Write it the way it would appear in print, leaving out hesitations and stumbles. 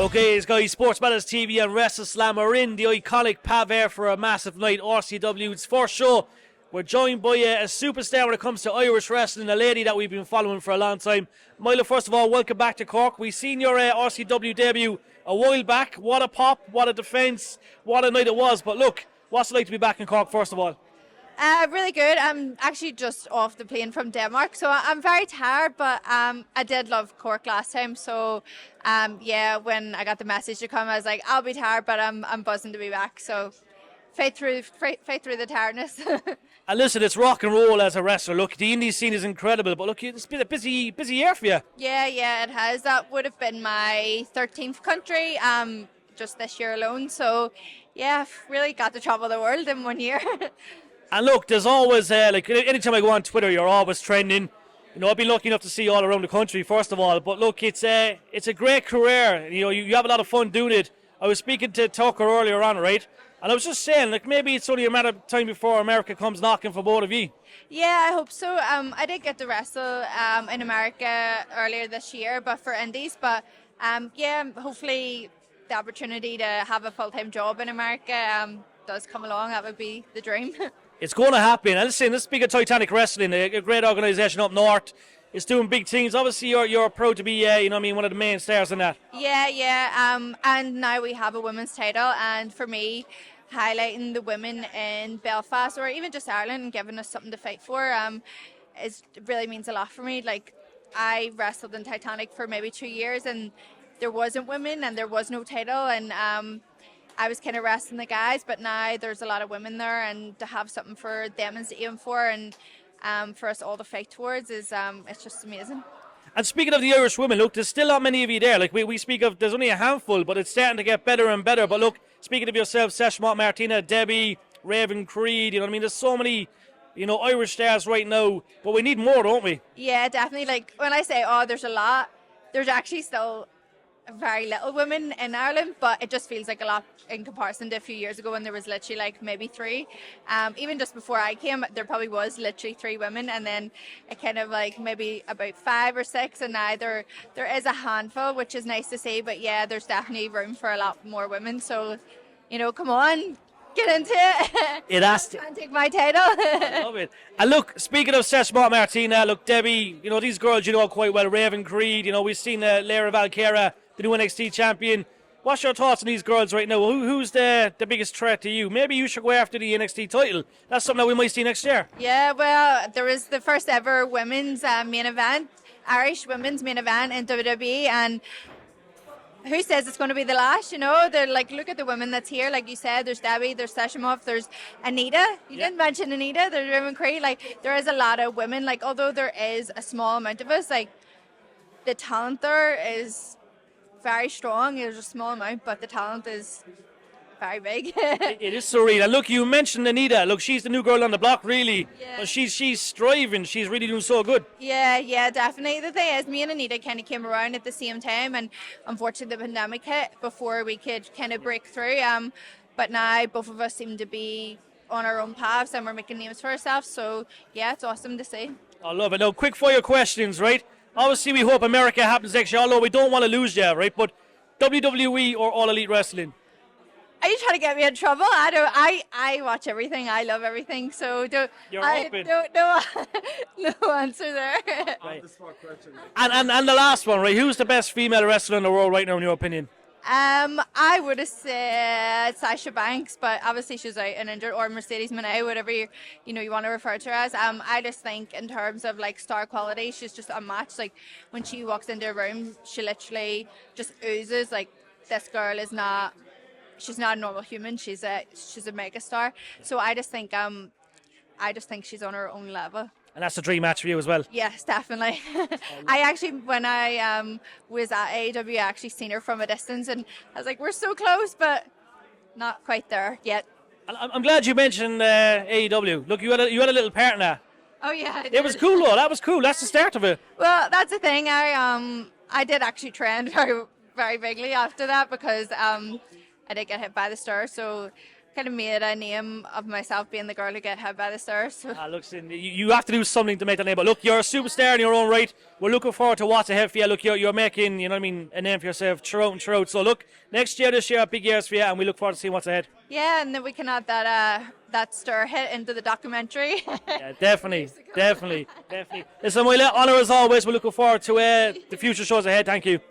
Okay, guys, Sports Matters TV and WrestleSlam are in the iconic Pav Cork for a massive night. RCW's first show. We're joined by a superstar when it comes to Irish wrestling, a lady that we've been following for a long time. Myla, first of all, welcome back to Cork. We've seen your RCW debut a while back. What a pop, what a defence, what a night it was. But look, what's it like to be back in Cork, first of all? Really good. I'm actually just off the plane from Denmark, so I'm very tired, but I did love Cork last time. So, when I got the message to come, I was like, I'll be tired, but I'm buzzing to be back. So, fight through the tiredness. And listen, it's rock and roll as a wrestler. Look, the indie scene is incredible, but look, it's been a busy year for you. Yeah, it has. That would have been my 13th country, just this year alone. So, yeah, I've really got to travel the world in 1 year. And look, there's always, anytime I go on Twitter, you're always trending. You know, I've been lucky enough to see you all around the country, first of all. But look, it's a great career. You know, you have a lot of fun doing it. I was speaking to Tucker earlier on, right? And I was just saying, like, maybe it's only a matter of time before America comes knocking for both of you. Yeah, I hope so. I did get to wrestle in America earlier this year, but for indies. But, hopefully the opportunity to have a full-time job in America does come along. That would be the dream. It's going to happen. And listen, let's speak of Titanic Wrestling, a great organisation up north. It's doing big things. Obviously, you're proud to be, one of the main stars in that. Yeah. And now we have a women's title. And for me, highlighting the women in Belfast or even just Ireland and giving us something to fight for, it really means a lot for me. Like, I wrestled in Titanic for maybe 2 years, and there wasn't women and there was no title. And I was kind of wrestling the guys, but now there's a lot of women there, and to have something for them to aim for and for us all to fight towards is it's just amazing. And speaking of the Irish women, look, there's still not many of you there. Like we speak of, there's only a handful, but it's starting to get better and better. But look, speaking of yourself, Seshmont, Martina, Debbie, Raven, Creed, you know what I mean? There's so many, Irish stars right now, but we need more, don't we? Yeah, definitely. Like when I say, there's a lot, there's actually still very little women in Ireland, but it just feels like a lot in comparison to a few years ago when there was literally like maybe 3. Even just before I came, there probably was literally 3 women, and then it kind of like maybe about 5 or 6, and now there is a handful, which is nice to see. But yeah, there's definitely room for a lot more women. So, come on, get into it. It has to. And take my title. I love it. And look, speaking of Seshmont, Martina, look, Debbie, these girls you know quite well. Raven, Creed, we've seen Lara Valkyra, the new NXT champion. What's your thoughts on these girls right now? Who's the biggest threat to you? Maybe you should go after the NXT title. That's something that we might see next year. Yeah, well, there was the first ever women's main event, Irish women's main event in WWE, and who says it's going to be the last? They're like, look at the women that's here. Like you said, there's Debbie, there's Seshmont, there's Anita. You didn't mention Anita. There's Raven Creed. Like, there is a lot of women. Like, although there is a small amount of us, like, the talent there is very strong. There's a small amount, but the talent is very big. It is surreal. And look, you mentioned Anita. Look, she's the new girl on the block, really. Yeah. But she's striving. She's really doing so good. Yeah, definitely. The thing is, me and Anita kind of came around at the same time, and unfortunately the pandemic hit before we could kind of break through. But now both of us seem to be on our own paths, and we're making names for ourselves. So yeah, it's awesome to see. I love it. Now, quick fire questions, right? Obviously, we hope America happens next year, although we don't want to lose you, right? But WWE or All Elite Wrestling? Are you trying to get me in trouble? I watch everything. I love everything. So You're open. No answer there. Right. And the last one, right? Who's the best female wrestler in the world right now, in your opinion? I would have said Sasha Banks, but obviously she's out and injured, or Mercedes Moné, whatever you want to refer to her as. I just think in terms of like star quality, she's just unmatched. Like when she walks into a room, she literally just oozes. Like, this girl is not. She's not a normal human. She's a mega star. So I just think she's on her own level. And that's a dream match for you as well. Yes, definitely. I actually, when I was at AEW, I actually seen her from a distance, and I was like, we're so close, but not quite there yet. I'm glad you mentioned AEW. Look, you had a little partner. Oh yeah, it was cool though. That was cool. That's the start of it. Well, that's the thing. I did actually trend very, very bigly after that because I did get hit by the star. So kind of made a name of myself being the girl who get hit by the stairs. So. Look, you have to do something to make that name. But look, you're a superstar in your own right. We're looking forward to what's ahead for you. Look, you're making, you know what I mean, a name for yourself throughout and throughout. So look, next year, this year, big years for you, and we look forward to seeing what's ahead. Yeah, and then we can add that stir hit into the documentary. Yeah, definitely. Listen, Myla, honour as always. We're looking forward to the future shows ahead. Thank you.